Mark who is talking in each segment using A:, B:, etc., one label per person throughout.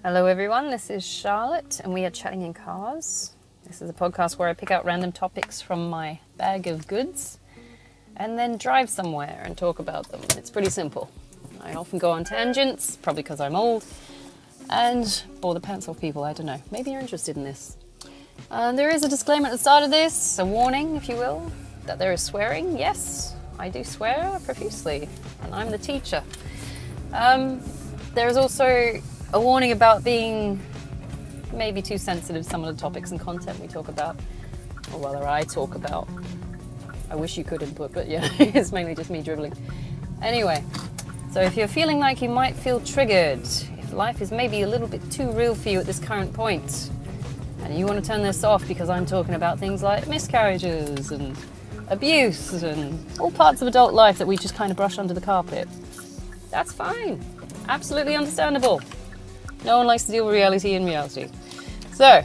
A: Hello everyone, this is Charlotte and we are chatting in cars. This is a podcast where I pick out random topics from my bag of goods and then drive somewhere and talk about them. It's pretty simple. I often go on tangents, probably because I'm old, and bore the pants off people, I don't know. Maybe you're interested in this. There is a disclaimer at the start of this, a warning if you will, that there is swearing. Yes, I do swear profusely and I'm the teacher. There is also a warning about being maybe too sensitive to some of the topics and content we talk about, or rather I talk about. I wish you could input, but yeah, it's mainly just me dribbling. Anyway, so if you're feeling like you might feel triggered, if life is maybe a little bit too real for you at this current point, and you want to turn this off because I'm talking about things like miscarriages and abuse and all parts of adult life that we just kind of brush under the carpet, that's fine. Absolutely understandable. No one likes to deal with reality in reality. So,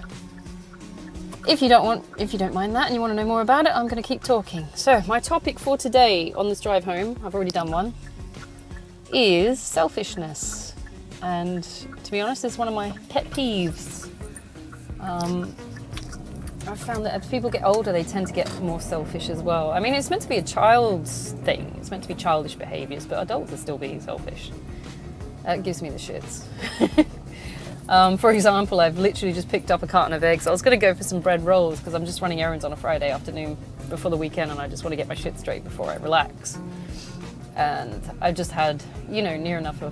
A: if you don't mind that and you want to know more about it, I'm going to keep talking. So, my topic for today on this drive home, I've already done one, is selfishness. And to be honest, it's one of my pet peeves. I've found that as people get older, they tend to get more selfish as well. I mean, it's meant to be a child's thing. It's meant to be childish behaviors, but adults are still being selfish. That gives me the shits. For example, I've literally just picked up a carton of eggs. I was going to go for some bread rolls because I'm just running errands on a Friday afternoon before the weekend and I just want to get my shit straight before I relax. And I've just had, near enough a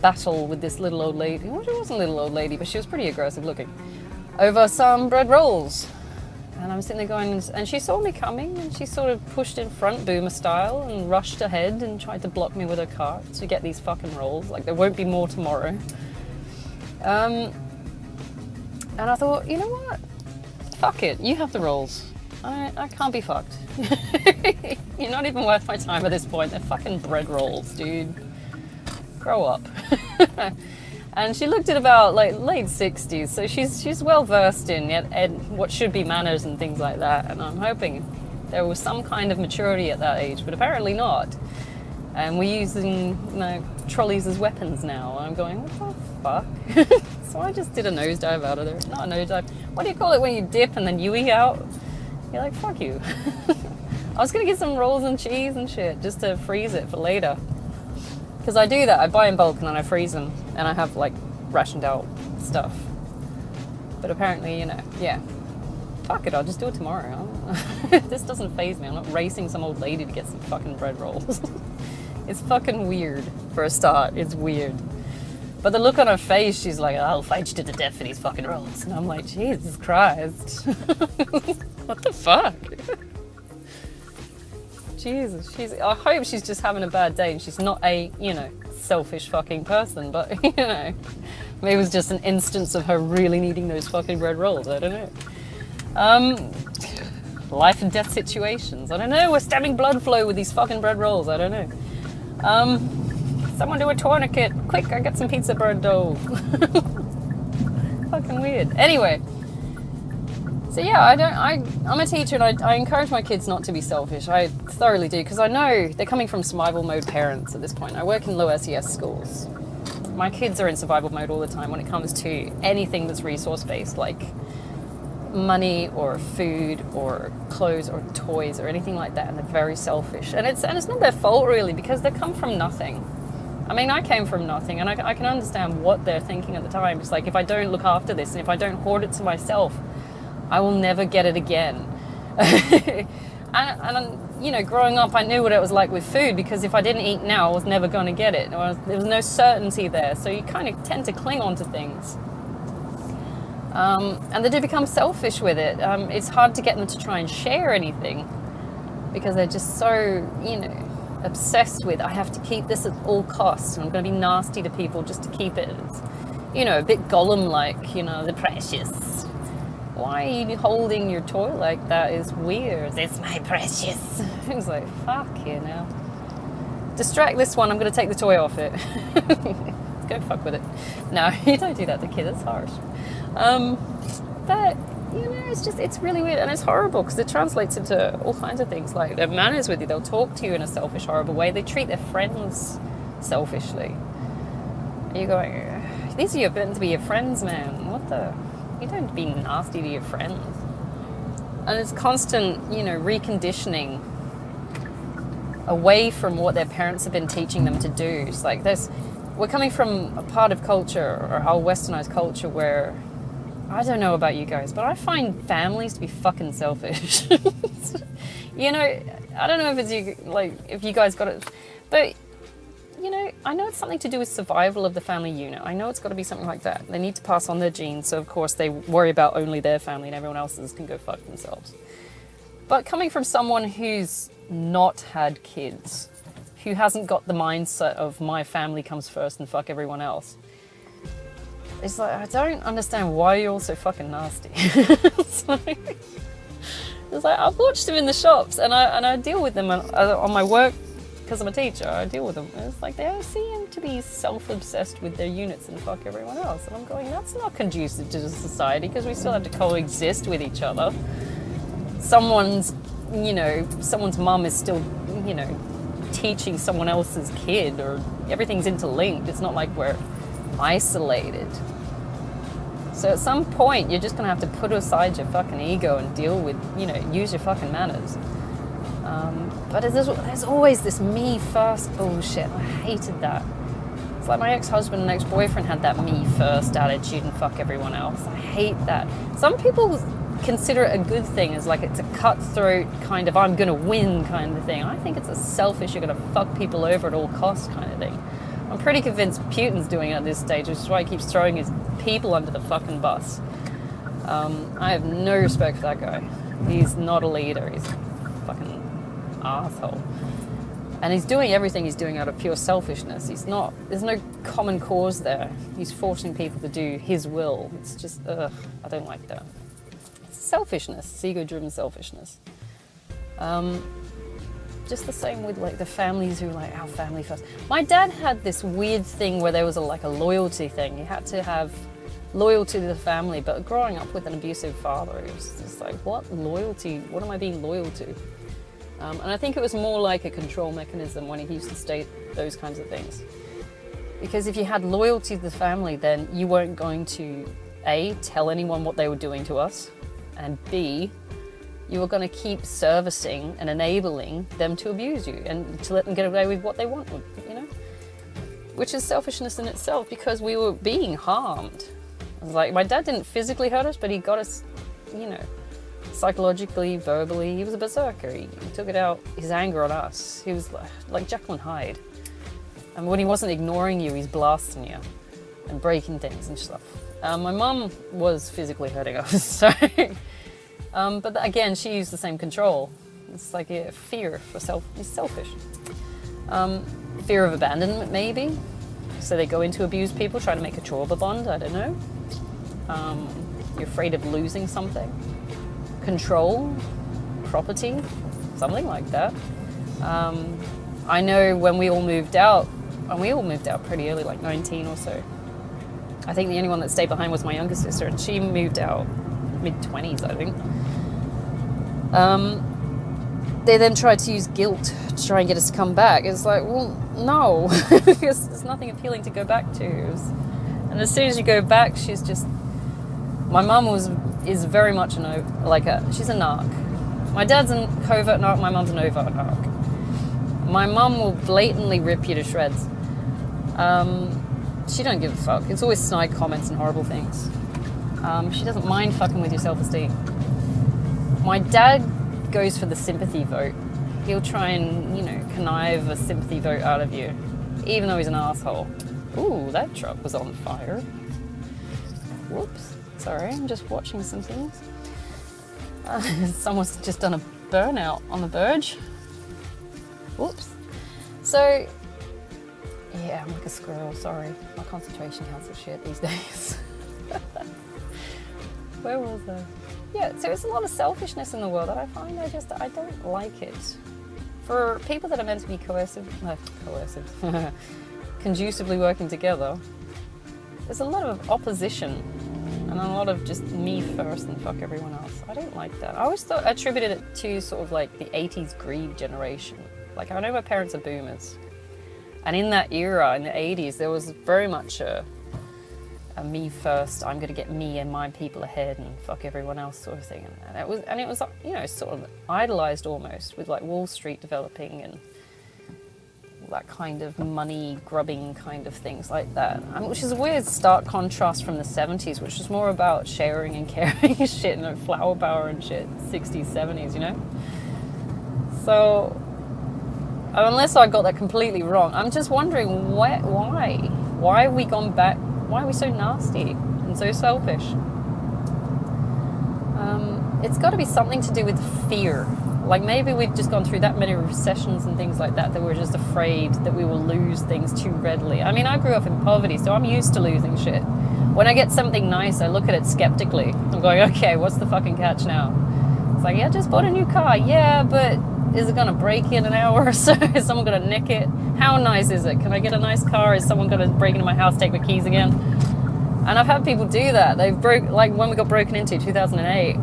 A: battle with this little old lady. Well, she wasn't a little old lady, but she was pretty aggressive looking, over some bread rolls. And I'm sitting there going, and she saw me coming and she sort of pushed in front, boomer style, and rushed ahead and tried to block me with her cart to get these fucking rolls. Like, there won't be more tomorrow. And I thought, you know what? Fuck it, you have the rolls. I can't be fucked. You're not even worth my time at this point. They're fucking bread rolls, dude. Grow up. And she looked at about late 60s, so she's well versed in what should be manners and things like that. And I'm hoping there was some kind of maturity at that age, but apparently not. And we're using trolleys as weapons now. And I'm going, what the fuck? So I just did a nosedive out of there. Not a nosedive. What do you call it when you dip and then Yui out? You're like, fuck you. I was going to get some rolls and cheese and shit just to freeze it for later. Because I do that. I buy in bulk and then I freeze them. And I have rationed out stuff. But apparently, yeah. Fuck it, I'll just do it tomorrow. This doesn't faze me. I'm not racing some old lady to get some fucking bread rolls. It's fucking weird for a start. It's weird. But the look on her face, she's like, I'll fight you to the death for these fucking rolls. And I'm like, Jesus Christ. What the fuck? Jesus, I hope she's just having a bad day and she's not a, selfish fucking person. But, maybe it was just an instance of her really needing those fucking bread rolls. I don't know. Life and death situations. I don't know. We're stabbing blood flow with these fucking bread rolls. I don't know. Someone do a tourniquet. Quick, I got some pizza bread dough. Fucking weird. Anyway. So yeah, I'm a teacher and I encourage my kids not to be selfish. I thoroughly do, because I know they're coming from survival mode parents at this point. I work in low SES schools. My kids are in survival mode all the time when it comes to anything that's resource-based, like money or food or clothes or toys or anything like that, and they're very selfish. And it's not their fault really, because they come from nothing. I mean, I came from nothing, and I can understand what they're thinking at the time. It's like, if I don't look after this and if I don't hoard it to myself, I will never get it again. and growing up, I knew what it was like with food, because if I didn't eat now, I was never going to get it. There was no certainty there, so you kind of tend to cling on to things. And they do become selfish with it. It's hard to get them to try and share anything, because they're just so, obsessed with, I have to keep this at all costs, and I'm going to be nasty to people just to keep it. It's, a bit Gollum-like, the precious. Why are you holding your toy like that? Is weird. It's my precious. It's like, fuck you now. Distract this one, I'm going to take the toy off it. Go fuck with it. No, you don't do that to kids, it's harsh. But, it's really weird, and it's horrible, because it translates into all kinds of things, like their manners with you. They'll talk to you in a selfish, horrible way. They treat their friends selfishly. Are you going, These are meant to be your friends, man. What the? You don't be nasty to your friends. And it's constant, you know, reconditioning away from what their parents have been teaching them to do. It's like we're coming from a part of culture, or our westernized culture, where, I don't know about you guys, but I find families to be fucking selfish. You know, I don't know if it's you, like, if you guys got it, but, you know, I know it's something to do with survival of the family unit. I know it's got to be something like that. They need to pass on their genes, so of course they worry about only their family and everyone else's can go fuck themselves. But coming from someone who's not had kids, who hasn't got the mindset of my family comes first and fuck everyone else, it's like, I don't understand why you're all so fucking nasty. It's like I've watched them in the shops, and I deal with them on my work, because I'm a teacher. I deal with them. And it's like they seem to be self-obsessed with their units and fuck everyone else. And I'm going, that's not conducive to society, because we still have to coexist with each other. Someone's mum is still, you know, teaching someone else's kid, or everything's interlinked. It's not like we're isolated. So at some point, you're just going to have to put aside your fucking ego and deal with, you know, use your fucking manners. But there's always this me first bullshit. I hated that. It's like my ex-husband and ex-boyfriend had that me first attitude and fuck everyone else. I hate that. Some people consider it a good thing, as like it's a cutthroat kind of I'm going to win kind of thing. I think it's a selfish, you're going to fuck people over at all costs kind of thing. I'm pretty convinced Putin's doing it at this stage, which is why he keeps throwing his people under the fucking bus. I have no respect for that guy. He's not a leader. He's a fucking asshole. And he's doing everything he's doing out of pure selfishness. There's no common cause there. He's forcing people to do his will. It's just, I don't like that. It's selfishness. It's ego-driven selfishness. Just the same with like the families who like, our family first. My dad had this weird thing where there was a loyalty thing. You had to have loyalty to the family, but growing up with an abusive father, it was just like, what loyalty? What am I being loyal to? And I think it was more like a control mechanism when he used to state those kinds of things. Because if you had loyalty to the family, then you weren't going to, A, tell anyone what they were doing to us, and B, you were going to keep servicing and enabling them to abuse you and to let them get away with what they want, you know? Which is selfishness in itself, because we were being harmed. It was like, my dad didn't physically hurt us, but he got us, you know, psychologically, verbally. He was a berserker. He took it out, his anger on us. He was like Jekyll and Hyde. And when he wasn't ignoring you, he's blasting you and breaking things and stuff. My mum was physically hurting us, so... but again, she used the same control. It's like a fear for he's selfish. Fear of abandonment, maybe. So they go in to abuse people, try to make a trauma bond, I don't know. You're afraid of losing something. Control, property, something like that. I know when we all moved out, and we all moved out pretty early, like 19 or so. I think the only one that stayed behind was my younger sister, and she moved out mid-20s, I think. They then tried to use guilt to try and get us to come back. It's like, well, no, because there's nothing appealing to go back to. And as soon as you go back, she's just... My mum is very much she's a narc. My dad's a covert narc, my mum's an overt narc. My mum will blatantly rip you to shreds. She don't give a fuck. It's always snide comments and horrible things. She doesn't mind fucking with your self-esteem. My dad goes for the sympathy vote. He'll try and, you know, connive a sympathy vote out of you, even though he's an asshole. Ooh, that truck was on fire. Whoops. Sorry, I'm just watching some things. Someone's just done a burnout on the verge. Whoops. So, yeah, I'm like a squirrel, sorry. My concentration counts as shit these days. Where was I? Yeah, so it's a lot of selfishness in the world that I find I don't like it. For people that are meant to be conducively working together, there's a lot of opposition and a lot of just me first and fuck everyone else. I don't like that. I always attributed it to sort of like the 80s greed generation. Like, I know my parents are boomers. And in that era, in the 80s, there was very much me first, I'm going to get me and my people ahead and fuck everyone else sort of thing. And it was you know, sort of idolized almost, with like Wall Street developing and that kind of money grubbing kind of things like that. Which is a weird stark contrast from the 70s, which was more about sharing and caring and shit, and like flower power and shit, 60s, 70s, you know? So, unless I got that completely wrong, I'm just wondering why? Why have we gone back? Why are we so nasty and so selfish? It's got to be something to do with fear. Like maybe we've just gone through that many recessions and things like that we're just afraid that we will lose things too readily. I mean, I grew up in poverty, so I'm used to losing shit. When I get something nice, I look at it skeptically. I'm going, okay, what's the fucking catch now? It's like, yeah, I just bought a new car. Yeah, but is it going to break in an hour or so? Is someone going to nick it? How nice is it? Can I get a nice car? Is someone going to break into my house, take my keys again? And I've had people do that. Like when we got broken into 2008,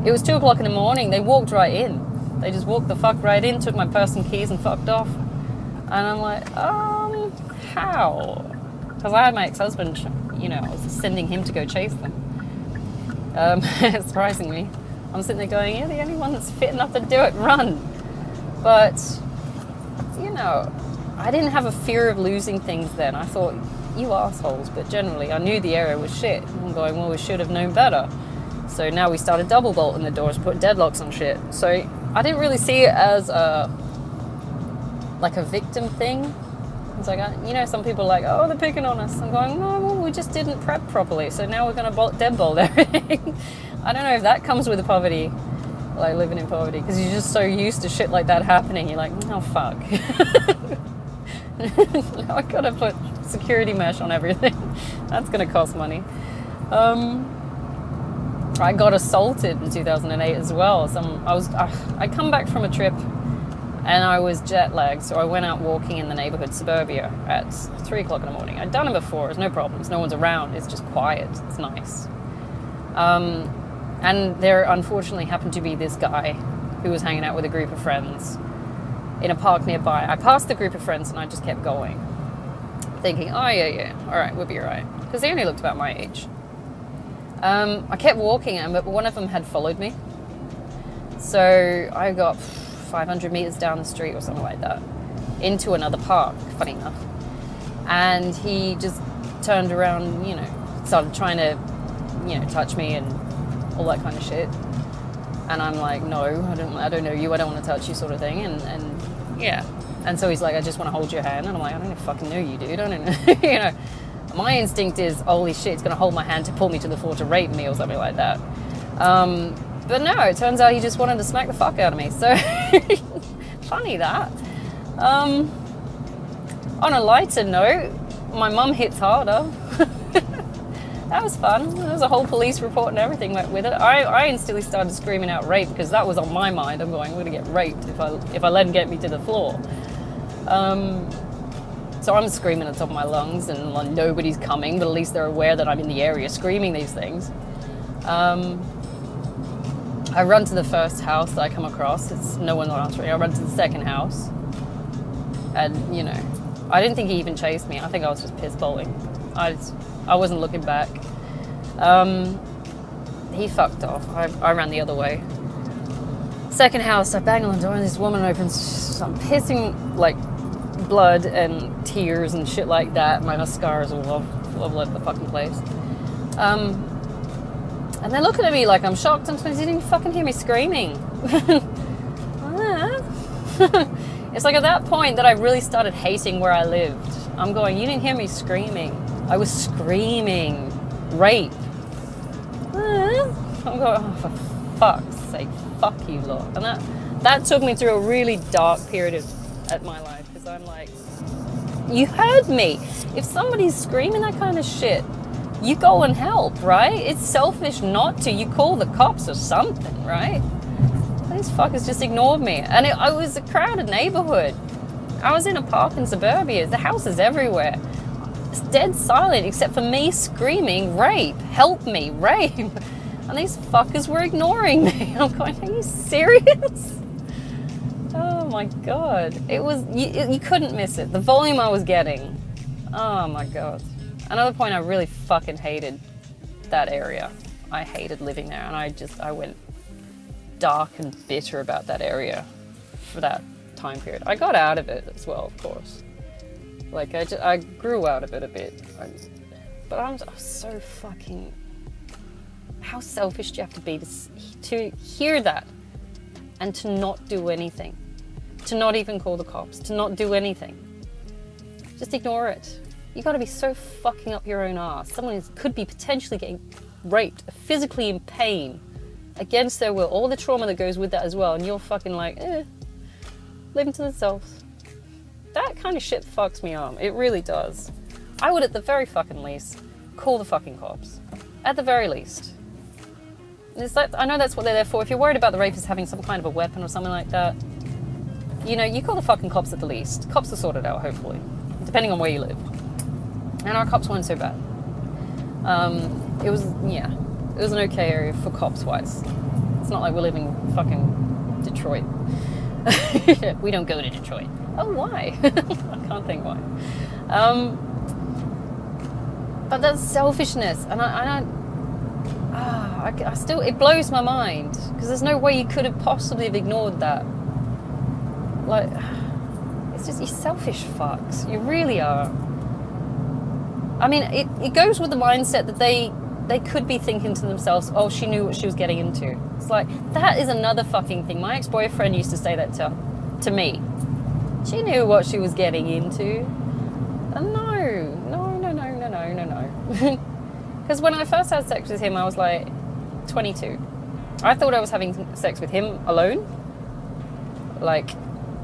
A: it was 2 o'clock in the morning. They walked right in. They just walked the fuck right in, took my purse and keys and fucked off. And I'm like, how? Because I had my ex-husband, you know, I was sending him to go chase them. Surprisingly. I'm sitting there going, you're the only one that's fit enough to do it, run. But, you know, I didn't have a fear of losing things then. I thought, you assholes. But generally, I knew the area was shit. I'm going, well, we should have known better. So now we started double bolting the doors, put deadlocks on shit. So I didn't really see it as like a victim thing. It's like, you know, some people are like, oh, they're picking on us. I'm going, no, well, we just didn't prep properly. So now we're going to deadbolt everything. I don't know if that comes with the poverty, like living in poverty, because you're just so used to shit like that happening. You're like, oh, fuck. I got to put security mesh on everything. That's going to cost money. I got assaulted in 2008 as well. I come back from a trip and I was jet lagged, so I went out walking in the neighborhood suburbia at 3 o'clock in the morning. I'd done it before, there's no problems, no one's around, it's just quiet, it's nice. And there unfortunately happened to be this guy who was hanging out with a group of friends in a park nearby. I passed the group of friends and I just kept going, thinking, oh yeah, all right, we'll be all right, because they only looked about my age. I kept walking, but one of them had followed me. So I got 500 meters down the street or something like that, into another park, funny enough. And he just turned around, you know, started trying to, you know, touch me and all that kind of shit. And I'm like, no, I don't know you, I don't want to touch you, sort of thing. And yeah. And so he's like, I just want to hold your hand. And I'm like, I don't even fucking know you, dude. I don't know, you know. My instinct is, holy shit, it's going to hold my hand to pull me to the floor to rape me or something like that. But no, it turns out he just wanted to smack the fuck out of me. So, funny that. On a lighter note, my mum hits harder. That was fun. There was a whole police report and everything went with it. I instantly started screaming out rape because that was on my mind. I'm going, I'm going to get raped if I let him get me to the floor. So I'm screaming at the top of my lungs and like, nobody's coming, but at least they're aware that I'm in the area screaming these things. I run to the first house that I come across. It's no one answering. I run to the second house. And, you know, I didn't think he even chased me. I think I was just piss bowling. I wasn't looking back. He fucked off. I ran the other way. Second house, I bang on the door and this woman opens. I'm pissing like blood and tears and shit like that. My mascara's all all over the fucking place. And they're looking at me like I'm shocked. I'm supposed to didn't fucking hear me screaming. It's like at that point that I really started hating where I lived. I'm going, you didn't hear me screaming. I was screaming rape. I'm going, oh, for fuck's sake, fuck you lot. And that took me through a really dark period at my life, because I'm like, you heard me. If somebody's screaming that kind of shit, you go and help, right? It's selfish not to. You call the cops or something, right? These fuckers just ignored me. And it was a crowded neighborhood. I was in a park in suburbia. The houses everywhere. It's dead silent except for me screaming, rape, help me, rape. And these fuckers were ignoring me. I'm going, are you serious? Oh my God. It was, you couldn't miss it. The volume I was getting. Oh my God. Another point, I really fucking hated that area. I hated living there, and I went dark and bitter about that area for that time period. I got out of it as well, of course. Like, I grew out of it a bit. But I'm so fucking... How selfish do you have to be to hear that and to not do anything? To not even call the cops, to not do anything. Just ignore it. You gotta be so fucking up your own ass. Someone could be potentially getting raped, physically in pain, against their will, all the trauma that goes with that as well, and you're fucking like, living to themselves. That kind of shit fucks me up. It really does. I would, at the very fucking least, call the fucking cops. At the very least. It's like, I know that's what they're there for. If you're worried about the rapist having some kind of a weapon or something like that, you know, you call the fucking cops at the least. Cops will sort it out, hopefully, depending on where you live. And our cops weren't so bad. It was an okay area for cops-wise. It's not like we're living in fucking Detroit. We don't go to Detroit. Oh, why? I can't think why. But that's selfishness, and I still, it blows my mind, because there's no way you could have possibly have ignored that. Like, it's just, you selfish fucks. You really are. I mean, it goes with the mindset that they could be thinking to themselves, oh, she knew what she was getting into. It's like, that is another fucking thing. My ex-boyfriend used to say that to me. She knew what she was getting into. And no. Because when I first had sex with him, I was like 22. I thought I was having sex with him alone. Like,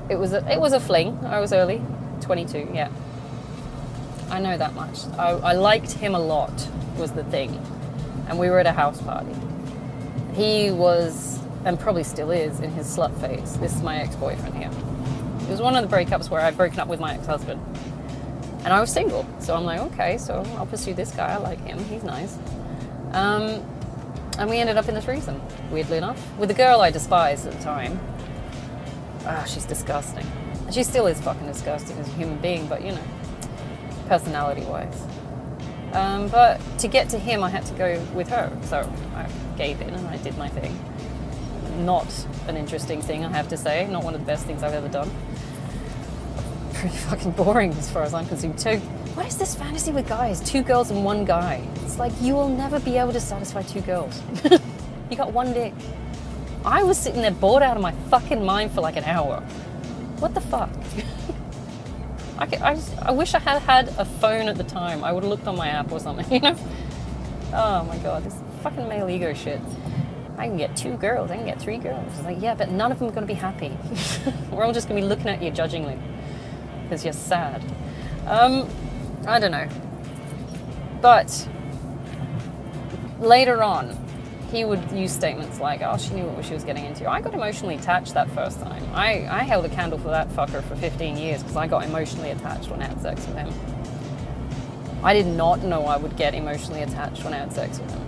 A: it was a fling. I was early, 22, yeah. I know that much. I liked him a lot, was the thing. And we were at a house party. He was, and probably still is, in his slut phase. This is my ex-boyfriend here. It was one of the breakups where I'd broken up with my ex-husband. And I was single. So I'm like, okay, so I'll pursue this guy. I like him. He's nice. And we ended up in a threesome, weirdly enough, with a girl I despised at the time. She's disgusting. She still is fucking disgusting as a human being, but you know, personality-wise. But to get to him, I had to go with her. So I gave in and I did my thing. Not an interesting thing, I have to say. Not one of the best things I've ever done. Pretty fucking boring as far as I'm concerned. What is this fantasy with guys? 2 girls and 1 guy. It's like, you will never be able to satisfy 2 girls. You got 1 dick. I was sitting there bored out of my fucking mind for like an hour. What the fuck? I wish I had had a phone at the time. I would have looked on my app or something, you know? Oh my god, this fucking male ego shit. I can get 2 girls, I can get 3 girls. It's like, yeah, but none of them are going to be happy. We're all just going to be looking at you judgingly. Because you're sad. I don't know. But later on, he would use statements like, oh, she knew what she was getting into. I got emotionally attached that first time. I held a candle for that fucker for 15 years because I got emotionally attached when I had sex with him. I did not know I would get emotionally attached when I had sex with him.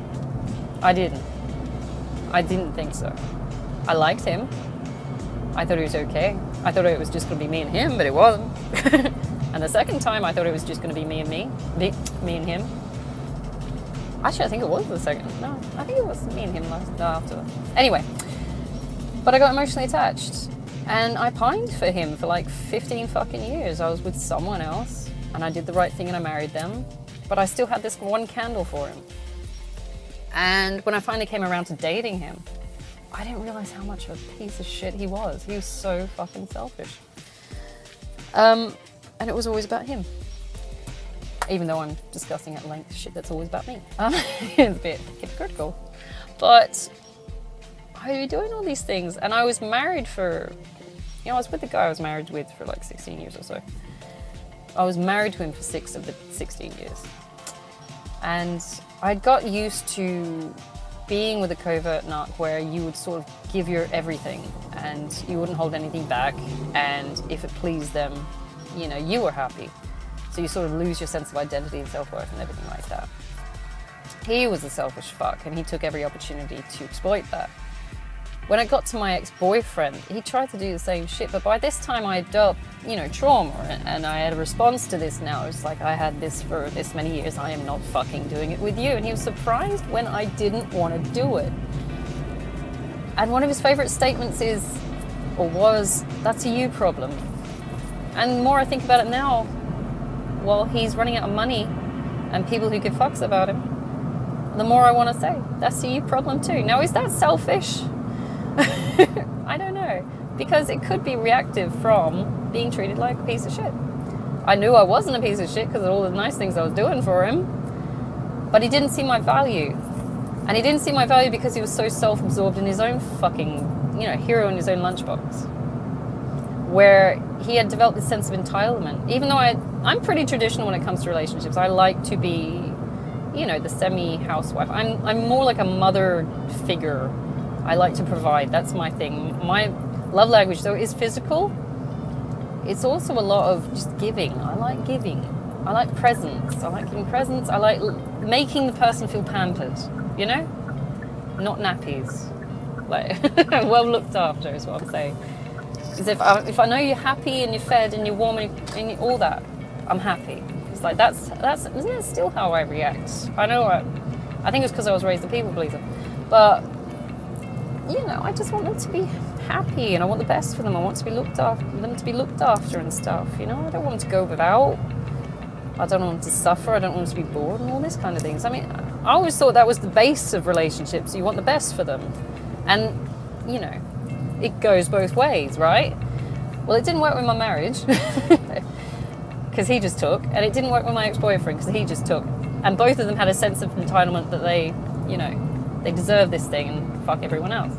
A: I didn't think so. I liked him. I thought he was okay. I thought it was just going to be me and him, but it wasn't. And the second time, I thought it was just going to be me and me and him. Actually, I think it was the second. No, I think it was me and him after. Anyway, but I got emotionally attached. And I pined for him for like 15 fucking years. I was with someone else, and I did the right thing and I married them. But I still had this 1 candle for him. And when I finally came around to dating him, I didn't realize how much of a piece of shit he was. He was so fucking selfish. And it was always about him. Even though I'm discussing at length shit that's always about me. It's a bit hypocritical. But I would be doing all these things. And I was married for, you know, I was with the guy I was married with for like 16 years or so. I was married to him for 6 of the 16 years. And I got used to being with a covert narc where you would sort of give your everything and you wouldn't hold anything back, and if it pleased them, you know, you were happy. So you sort of lose your sense of identity and self-worth and everything like that. He was a selfish fuck, and he took every opportunity to exploit that. When I got to my ex-boyfriend, he tried to do the same shit, but by this time I had developed, trauma, and I had a response to this now. It's like, I had this for this many years, I am not fucking doing it with you. And he was surprised when I didn't want to do it. And one of his favorite statements was, that's a you problem. And the more I think about it now, well, he's running out of money and people who give fucks about him, the more I want to say, that's a you problem too. Now, is that selfish? I don't know, because it could be reactive from being treated like a piece of shit. I knew I wasn't a piece of shit because of all the nice things I was doing for him, but he didn't see my value. And he didn't see my value because he was so self-absorbed in his own fucking, hero in his own lunchbox, where he had developed this sense of entitlement. Even though I'm pretty traditional when it comes to relationships. I like to be, the semi-housewife. I'm more like a mother figure. I like to provide. That's my thing. My love language, though, is physical. It's also a lot of just giving. I like giving. I like presents. I like giving presents. I like making the person feel pampered, Not nappies. Like, well looked after is what I'm saying. Because if I know you're happy and you're fed and you're warm and all that, I'm happy. It's like, isn't that still how I react? I think it's because I was raised a people pleaser. But I just want them to be happy, and I want the best for them. I want to be looked after and stuff. I don't want them to go without. I don't want them to suffer. I don't want them to be bored and all this kind of things. I mean, I always thought that was the base of relationships. You want the best for them, and it goes both ways, right? Well, it didn't work with my marriage because he just took, and it didn't work with my ex-boyfriend because he just took, and both of them had a sense of entitlement that they deserve this thing and fuck everyone else.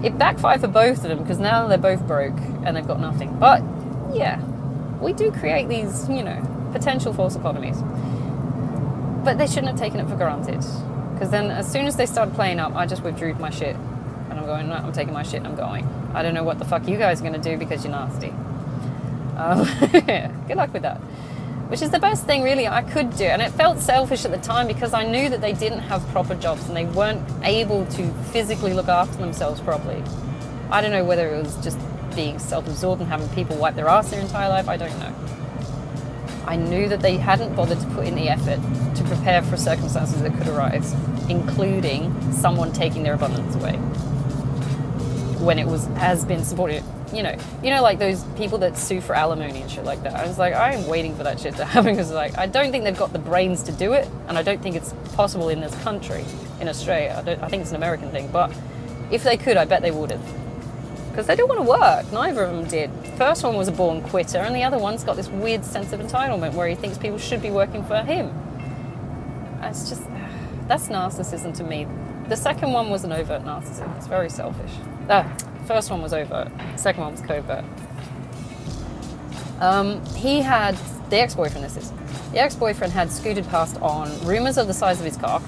A: It backfired for both of them because now they're both broke and they've got nothing. But yeah, we do create these, potential false economies. But they shouldn't have taken it for granted, because then as soon as they started playing up, I just withdrew my shit. And I'm going, no, I'm taking my shit and I'm going. I don't know what the fuck you guys are going to do because you're nasty. Good luck with that. Which is the best thing really I could do. And it felt selfish at the time because I knew that they didn't have proper jobs and they weren't able to physically look after themselves properly. I don't know whether it was just being self-absorbed and having people wipe their ass their entire life. I don't know. I knew that they hadn't bothered to put in the effort to prepare for circumstances that could arise, including someone taking their abundance away when it has been supported. Like those people that sue for alimony and shit like that. I was like, I am waiting for that shit to happen because, I don't think they've got the brains to do it, and I don't think it's possible in this country, in Australia. I think it's an American thing, but if they could, I bet they would have. Because they don't want to work. Neither of them did. The first one was a born quitter, and the other one's got this weird sense of entitlement where he thinks people should be working for him. It's just, that's narcissism to me. The second one was an overt narcissism. It's very selfish. First one was overt. Second one was covert. He had, the ex-boyfriend had scooted past on rumours of the size of his cock,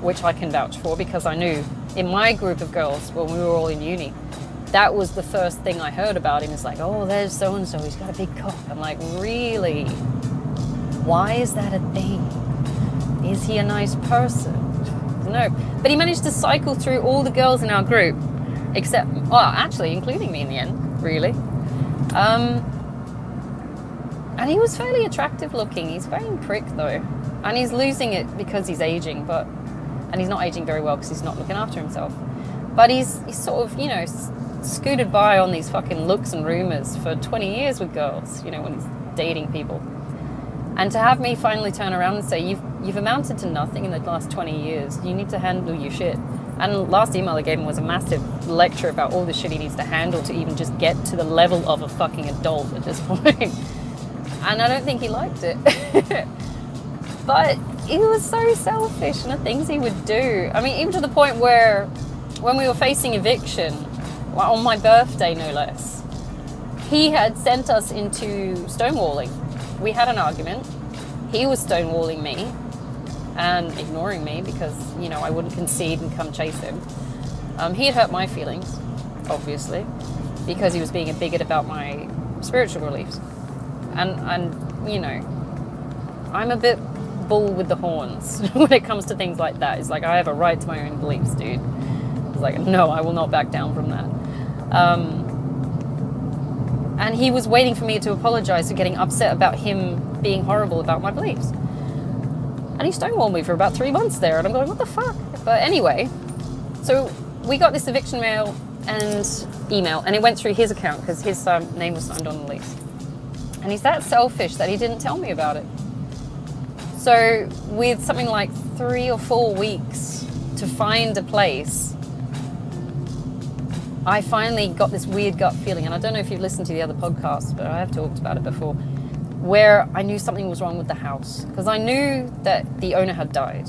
A: which I can vouch for because I knew in my group of girls when we were all in uni, that was the first thing I heard about him. It's like, oh, there's so-and-so, he's got a big cock. I'm like, really? Why is that a thing? Is he a nice person? No. But he managed to cycle through all the girls in our group, except, well, actually, including me in the end, really. And he was fairly attractive looking. He's a vain prick, though. And he's losing it because he's aging, and he's not aging very well because he's not looking after himself. But he's sort of, scooted by on these fucking looks and rumours for 20 years with girls, when he's dating people. And to have me finally turn around and say, you've amounted to nothing in the last 20 years. You need to handle your shit. And last email I gave him was a massive lecture about all the shit he needs to handle to even just get to the level of a fucking adult at this point. And I don't think he liked it. But he was so selfish in the things he would do. I mean, even to the point where when we were facing eviction, on my birthday no less, he had sent us into stonewalling. We had an argument. He was stonewalling me and ignoring me because, I wouldn't concede and come chase him. He had hurt my feelings, obviously, because he was being a bigot about my spiritual beliefs. And I'm a bit bull with the horns when it comes to things like that. It's like, I have a right to my own beliefs, dude. was like, no, I will not back down from that. And he was waiting for me to apologize for getting upset about him being horrible about my beliefs. And he stonewalled me for about 3 months there. And I'm going, what the fuck? But anyway, so we got this eviction mail and email, and it went through his account because his name was signed on the lease. And he's that selfish that he didn't tell me about it. So with something like 3 or 4 weeks to find a place, I finally got this weird gut feeling, and I don't know if you've listened to the other podcasts, but I have talked about it before, where I knew something was wrong with the house. Because I knew that the owner had died,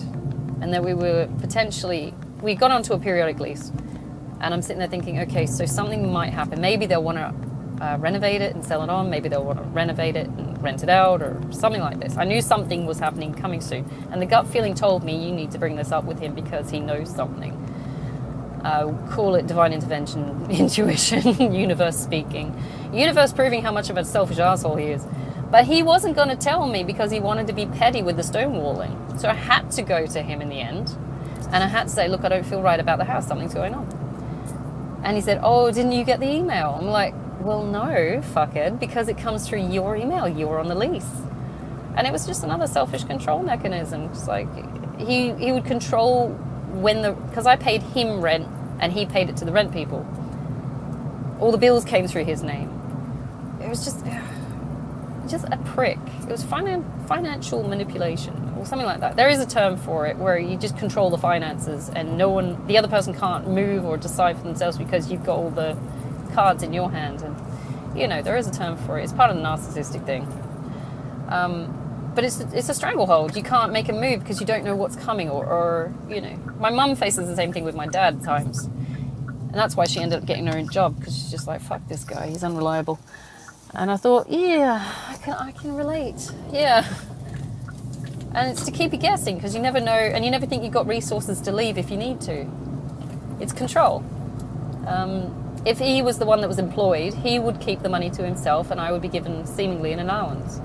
A: and that we got onto a periodic lease. And I'm sitting there thinking, okay, so something might happen. Maybe they'll want to renovate it and sell it on. Maybe they'll want to renovate it and rent it out or something like this. I knew something was happening coming soon. And the gut feeling told me, you need to bring this up with him because he knows something. Call it divine intervention, intuition, universe speaking. Universe proving how much of a selfish asshole he is. But he wasn't going to tell me because he wanted to be petty with the stonewalling. So I had to go to him in the end. And I had to say, look, I don't feel right about the house. Something's going on. And he said, oh, didn't you get the email? I'm like, well, no, fuckhead, because it comes through your email. You're on the lease. And it was just another selfish control mechanism. It's like he would control because I paid him rent and he paid it to the rent people. All the bills came through his name. It was just a prick. It was financial manipulation or something like that. There is a term for it where you just control the finances and the other person can't move or decide for themselves because you've got all the cards in your hand. And, there is a term for it. It's part of the narcissistic thing. But it's a stranglehold. You can't make a move because you don't know what's coming or. My mum faces the same thing with my dad at times. And that's why she ended up getting her own job, because she's just like, fuck this guy, he's unreliable. And I thought, yeah, I can relate. Yeah. And it's to keep you guessing because you never know, and you never think you've got resources to leave if you need to. It's control. If he was the one that was employed, he would keep the money to himself and I would be given seemingly an allowance.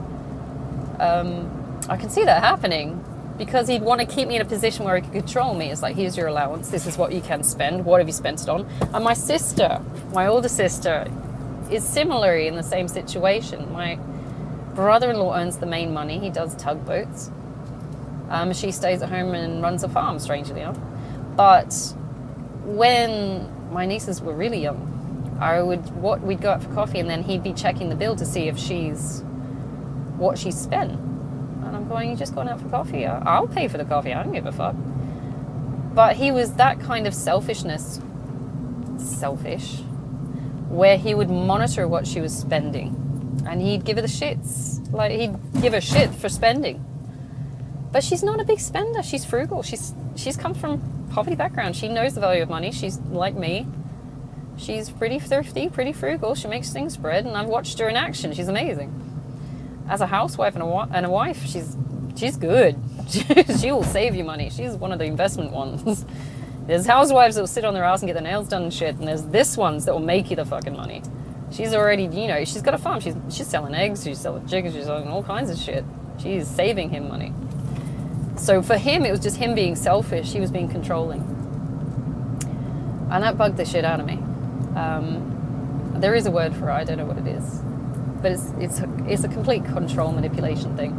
A: I can see that happening because he'd want to keep me in a position where he could control me. It's like, here's your allowance, this is what you can spend, what have you spent it on? And my sister, my older sister, is similarly in the same situation. My brother-in-law earns the main money. He does tugboats. She stays at home and runs a farm, strangely enough. But when my nieces were really young, we'd go out for coffee and then he'd be checking the bill to see if what she's spent. And I'm going, you're just going out for coffee? I'll pay for the coffee. I don't give a fuck. But he was that kind of selfish, where he would monitor what she was spending. And he'd give her the shits. Like, he'd give her shit for spending. But she's not a big spender. She's frugal. She's come from poverty background. She knows the value of money. She's like me. She's pretty thrifty, pretty frugal. She makes things spread, and I've watched her in action. She's amazing. As a housewife and a wife, she's good. She will save you money. She's one of the investment ones. There's housewives that will sit on their ass and get their nails done and shit, and there's this ones that will make you the fucking money. She's already, she's got a farm. She's selling eggs. She's selling chickens. She's selling all kinds of shit. She's saving him money. So for him, it was just him being selfish. He was being controlling. And that bugged the shit out of me. There is a word for it. I don't know what it is. But it's a complete control manipulation thing.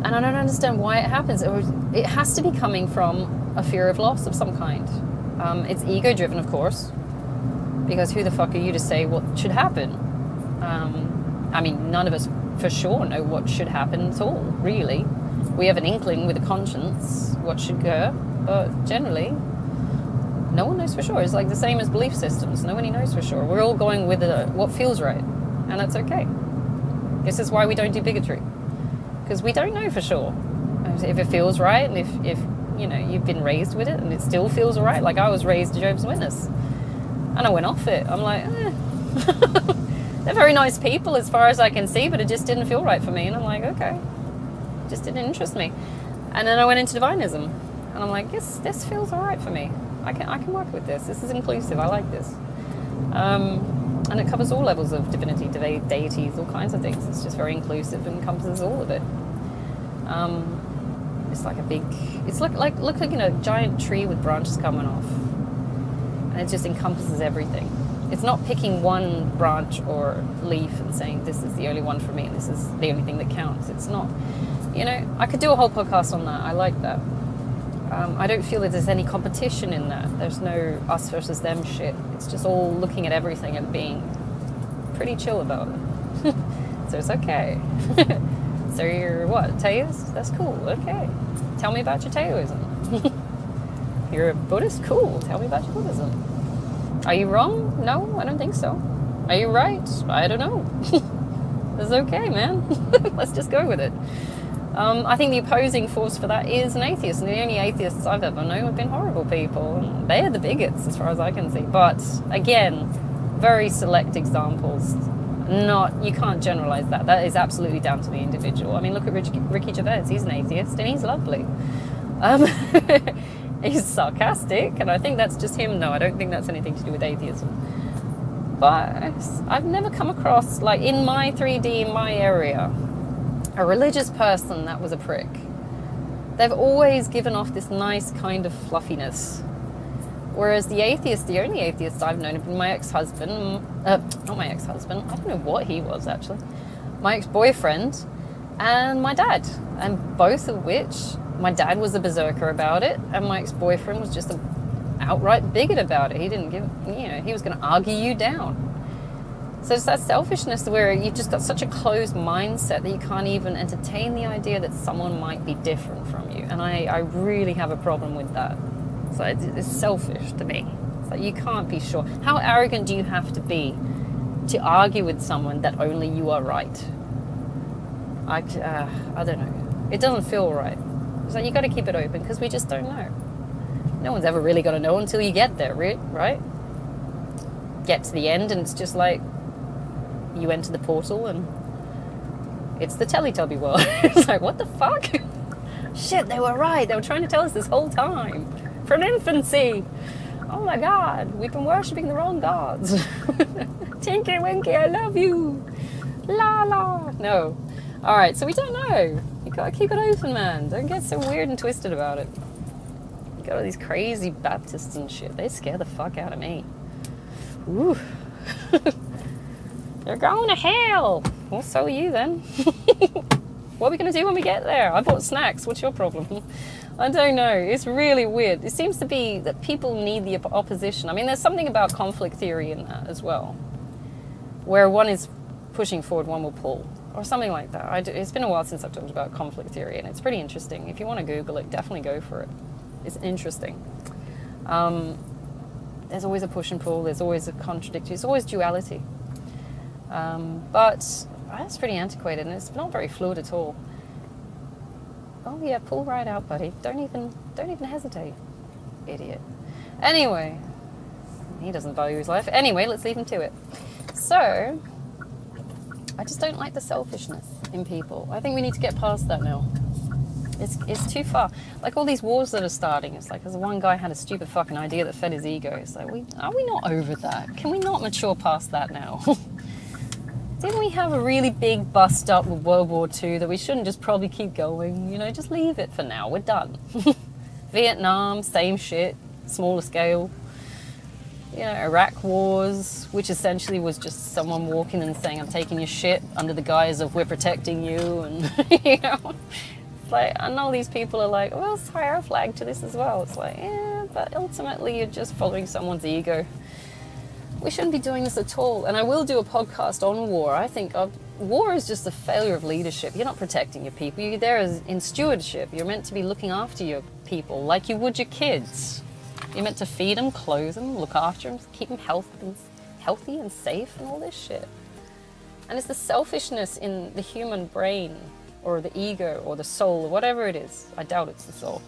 A: And I don't understand why it happens. It has to be coming from a fear of loss of some kind. It's ego-driven, of course. Because who the fuck are you to say what should happen? None of us for sure know what should happen at all, really. We have an inkling with a conscience what should go, but generally, no one knows for sure. It's like the same as belief systems. Nobody knows for sure. We're all going with what feels right, and that's okay. This is why we don't do bigotry, because we don't know for sure. If it feels right, and if you've been raised with it, and it still feels right. Like I was raised a Jehovah's Witness, and I went off it. I'm like, they're very nice people as far as I can see, but it just didn't feel right for me. And I'm like, okay, it just didn't interest me. And then I went into Divinism, and I'm like, yes, this feels all right for me. I can work with this. This is inclusive. I like this. And it covers all levels of divinity, deities, all kinds of things. It's just very inclusive and encompasses all of it. It's like a big, it's like looking at a giant tree with branches coming off. And it just encompasses everything. It's not picking one branch or leaf and saying, this is the only one for me and this is the only thing that counts. It's not, you know, I could do a whole podcast on that. I like that. I don't feel that there's any competition in that. There's no us versus them shit. It's just all looking at everything and being pretty chill about it. So it's okay. So you're what, Taoist? That's cool, okay. Tell me about your Taoism. You're a Buddhist? Cool, tell me about your Buddhism. Are you wrong? No, I don't think so. Are you right? I don't know. That's okay, man. Let's just go with it. I think the opposing force for that is an atheist, and the only atheists I've ever known have been horrible people. They're the bigots, as far as I can see. But again, very select examples. You can't generalize that. That is absolutely down to the individual. I mean, look at Ricky Gervais. He's an atheist, and he's lovely. He's sarcastic, and I think that's just him. No, I don't think that's anything to do with atheism. But I've never come across, like in my 3D, in my area, a religious person that was a prick. They've always given off this nice kind of fluffiness. Whereas the atheist, the only atheist I've known, have been my ex-husband, not my ex-husband, I don't know what he was actually, my ex-boyfriend and my dad. And both of which, my dad was a berserker about it, and my ex-boyfriend was just an outright bigot about it. He didn't give, he was going to argue you down. So it's that selfishness where you've just got such a closed mindset that you can't even entertain the idea that someone might be different from you. And I really have a problem with that. So it's selfish to me. It's like you can't be sure. How arrogant do you have to be to argue with someone that only you are right? I don't know. It doesn't feel right. It's like you got to keep it open because we just don't know. No one's ever really going to know until you get there, right? Get to the end and it's just like you enter the portal and it's the Teletubby world. It's like, what the fuck? Shit, they were right. They were trying to tell us this whole time. From infancy. Oh my God, we've been worshipping the wrong gods. Tinky Winky, I love you. La la. No. All right, so we don't know. You gotta keep it open, man. Don't get so weird and twisted about it. You got all these crazy Baptists and shit. They scare the fuck out of me. Ooh. They're going to hell. Well, so are you then. What are we going to do when we get there? I bought snacks. What's your problem? I don't know. It's really weird. It seems to be that people need the opposition. I mean, there's something about conflict theory in that as well, where one is pushing forward, one will pull, or something like that. It's been a while since I've talked about conflict theory, and it's pretty interesting. If you want to Google it, definitely go for it. It's interesting. There's always a push and pull. There's always a contradictory. It's always duality. But that's pretty antiquated, and it's not very fluid at all. Oh yeah, pull right out, buddy. Don't even hesitate, idiot. Anyway, he doesn't value his life. Anyway, let's leave him to it. So, I just don't like the selfishness in people. I think we need to get past that now. It's too far. Like all these wars that are starting, it's like, there's one guy had a stupid fucking idea that fed his ego. It's like, are we not over that? Can we not mature past that now? Didn't we have a really big bust up with World War II that we shouldn't just probably keep going? Just leave it for now. We're done. Vietnam, same shit, smaller scale. Iraq wars, which essentially was just someone walking and saying, I'm taking your shit under the guise of we're protecting you. And, it's like, and all these people are like, well, let's tie our flag to this as well. It's like, yeah, but ultimately you're just following someone's ego. We shouldn't be doing this at all. And I will do a podcast on war. I think war is just a failure of leadership. You're not protecting your people. You're there in stewardship. You're meant to be looking after your people like you would your kids. You're meant to feed them, clothe them, look after them, keep them healthy and safe and all this shit. And it's the selfishness in the human brain or the ego or the soul or whatever it is. I doubt it's the soul.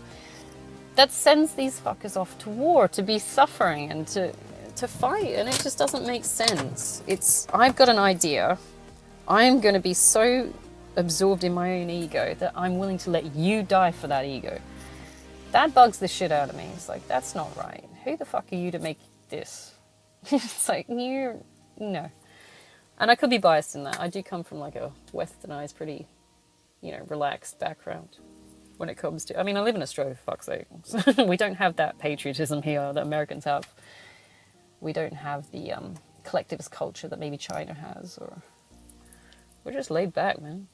A: That sends these fuckers off to war, to be suffering and to fight, and it just doesn't make sense. I've got an idea. I'm going to be so absorbed in my own ego that I'm willing to let you die for that ego. That bugs the shit out of me. It's like, that's not right. Who the fuck are you to make this? It's like, no. And I could be biased in that. I do come from like a westernized, pretty, relaxed background. when it comes to, I mean, I live in Australia, for fuck's sake. We don't have that patriotism here that Americans have. We don't have the collectivist culture that maybe China has, or we're just laid back, man.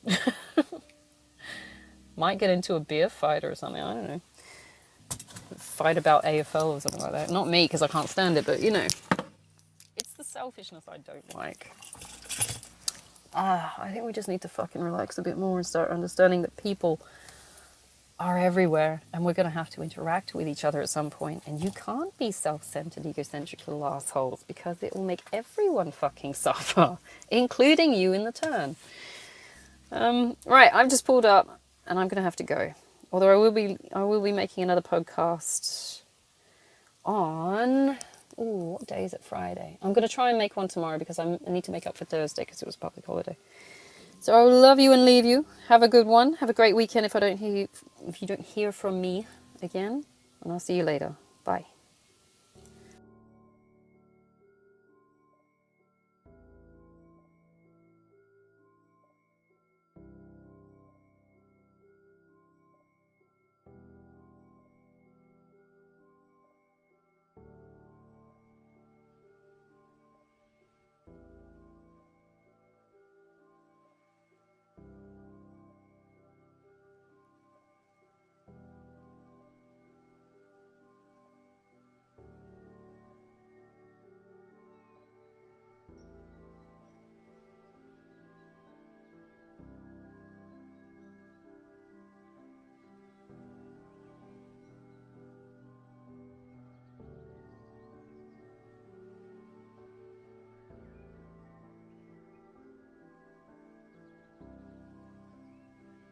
A: Might get into a beer fight or something, I don't know. Fight about AFL or something like that. Not me, because I can't stand it, but you know. It's the selfishness I don't like. I think we just need to fucking relax a bit more and start understanding that people are everywhere, and we're going to have to interact with each other at some point, and you can't be self-centered, egocentric little assholes, because it will make everyone fucking suffer, including you in the turn. Right, I've just pulled up, and I'm going to have to go. Although I will be making another podcast on, what day is it? Friday. I'm going to try and make one tomorrow because I need to make up for Thursday because it was a public holiday. So I will love you and leave you. Have a good one. Have a great weekend if you don't hear from me again. And I'll see you later. Bye.